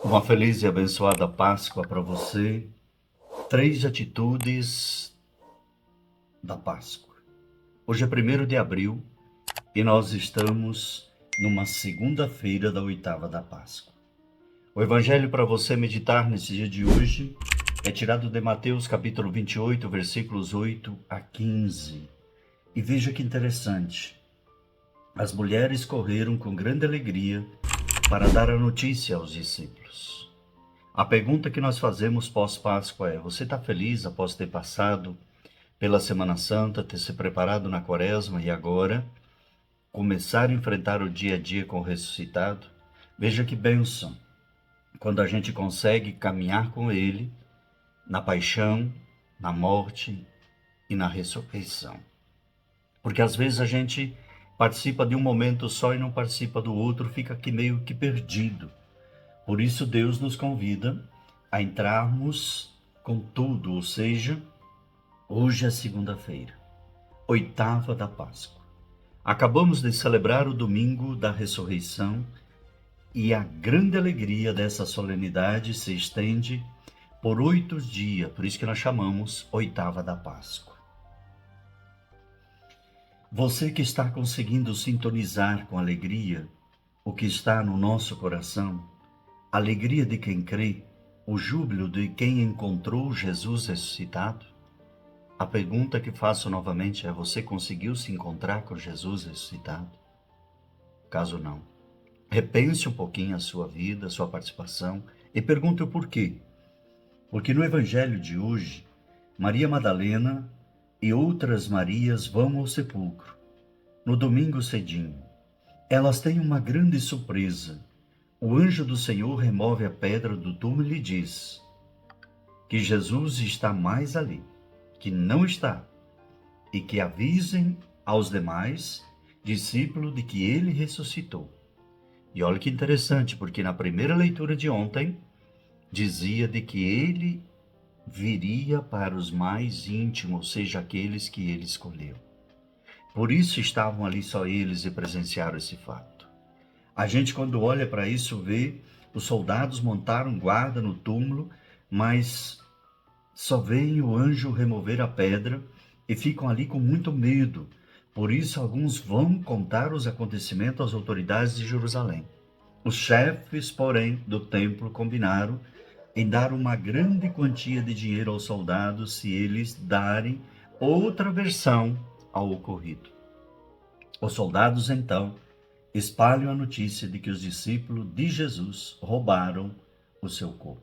Uma feliz e abençoada Páscoa para você. Três atitudes da Páscoa. Hoje é 1º de abril e nós estamos numa segunda-feira da oitava da Páscoa. O evangelho para você meditar nesse dia de hoje é tirado de Mateus capítulo 28, versículos 8 a 15. E veja que interessante. As mulheres correram com grande alegria para dar a notícia aos discípulos. A pergunta que nós fazemos pós-Páscoa é: você está feliz após ter passado pela Semana Santa, ter se preparado na Quaresma e agora começar a enfrentar o dia a dia com o ressuscitado? Veja que bênção quando a gente consegue caminhar com Ele na paixão, na morte e na ressurreição. Porque às vezes a gente participa de um momento só e não participa do outro, fica aqui meio que perdido. Por isso Deus nos convida a entrarmos com tudo, ou seja, hoje é segunda-feira, oitava da Páscoa. Acabamos de celebrar o domingo da ressurreição e a grande alegria dessa solenidade se estende por 8 dias, por isso que nós chamamos oitava da Páscoa. Você que está conseguindo sintonizar com alegria o que está no nosso coração, a alegria de quem crê, o júbilo de quem encontrou Jesus ressuscitado? A pergunta que faço novamente é: você conseguiu se encontrar com Jesus ressuscitado? Caso não, repense um pouquinho a sua vida, a sua participação e pergunte o porquê. Porque no evangelho de hoje, Maria Madalena e outras Marias vão ao sepulcro. No domingo cedinho, elas têm uma grande surpresa. O anjo do Senhor remove a pedra do túmulo e lhe diz que Jesus está mais ali, que não está, e que avisem aos demais discípulos de que ele ressuscitou. E olha que interessante, porque na primeira leitura de ontem, dizia de que ele viria para os mais íntimos, ou seja, aqueles que ele escolheu. Por isso estavam ali só eles e presenciaram esse fato. A gente, quando olha para isso, vê os soldados montaram guarda no túmulo, mas só vem o anjo remover a pedra e ficam ali com muito medo. Por isso, alguns vão contar os acontecimentos às autoridades de Jerusalém. Os chefes, porém, do templo combinaram em dar uma grande quantia de dinheiro aos soldados se eles darem outra versão ao ocorrido. Os soldados, então, espalham a notícia de que os discípulos de Jesus roubaram o seu corpo.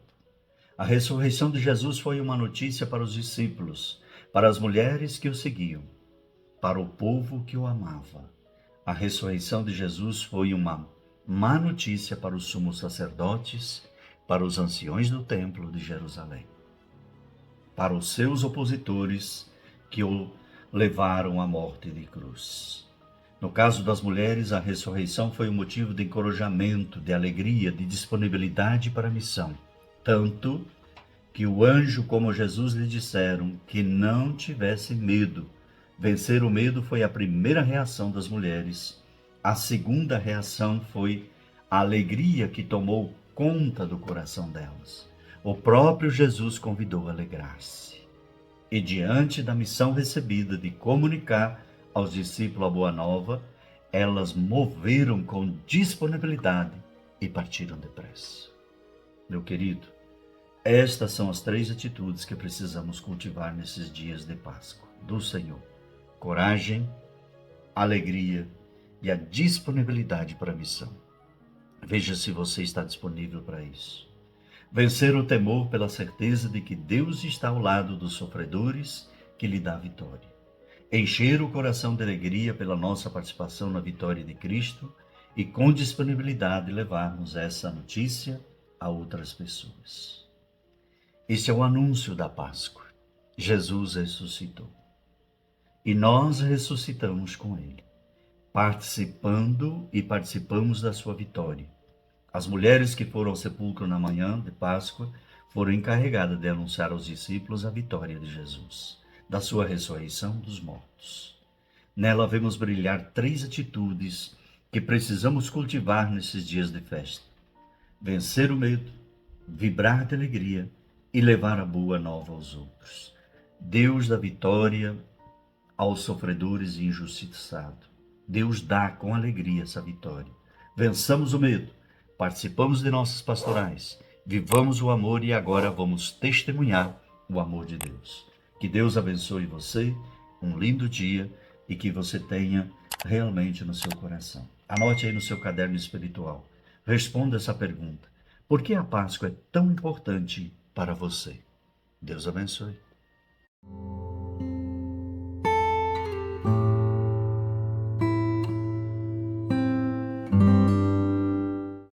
A ressurreição de Jesus foi uma notícia para os discípulos, para as mulheres que o seguiam, para o povo que o amava. A ressurreição de Jesus foi uma má notícia para os sumos sacerdotes, para os anciões do templo de Jerusalém, para os seus opositores que o levaram à morte de cruz. No caso das mulheres, a ressurreição foi um motivo de encorajamento, de alegria, de disponibilidade para a missão. Tanto que o anjo como Jesus lhe disseram que não tivesse medo. Vencer o medo foi a primeira reação das mulheres. A segunda reação foi a alegria que tomou conta do coração delas. O próprio Jesus convidou a alegrar-se. E diante da missão recebida de comunicar aos discípulos a boa nova, elas moveram com disponibilidade e partiram depressa. Meu querido, estas são as 3 atitudes que precisamos cultivar nesses dias de Páscoa do Senhor: coragem, alegria e a disponibilidade para a missão. Veja se você está disponível para isso. Vencer o temor pela certeza de que Deus está ao lado dos sofredores, que lhe dá vitória. Encher o coração de alegria pela nossa participação na vitória de Cristo e com disponibilidade levarmos essa notícia a outras pessoas. Esse é o anúncio da Páscoa. Jesus ressuscitou. E nós ressuscitamos com ele, participamos da sua vitória. As mulheres que foram ao sepulcro na manhã de Páscoa foram encarregadas de anunciar aos discípulos a vitória de Jesus, da sua ressurreição dos mortos. Nela vemos brilhar 3 atitudes que precisamos cultivar nesses dias de festa: vencer o medo, vibrar de alegria e levar a boa nova aos outros. Deus dá vitória aos sofredores e injustiçados. Deus dá com alegria essa vitória. Vençamos o medo, participamos de nossas pastorais, vivamos o amor e agora vamos testemunhar o amor de Deus. Que Deus abençoe você, um lindo dia e que você tenha realmente no seu coração. Anote aí no seu caderno espiritual. Responda essa pergunta. Por que a Páscoa é tão importante para você? Deus abençoe.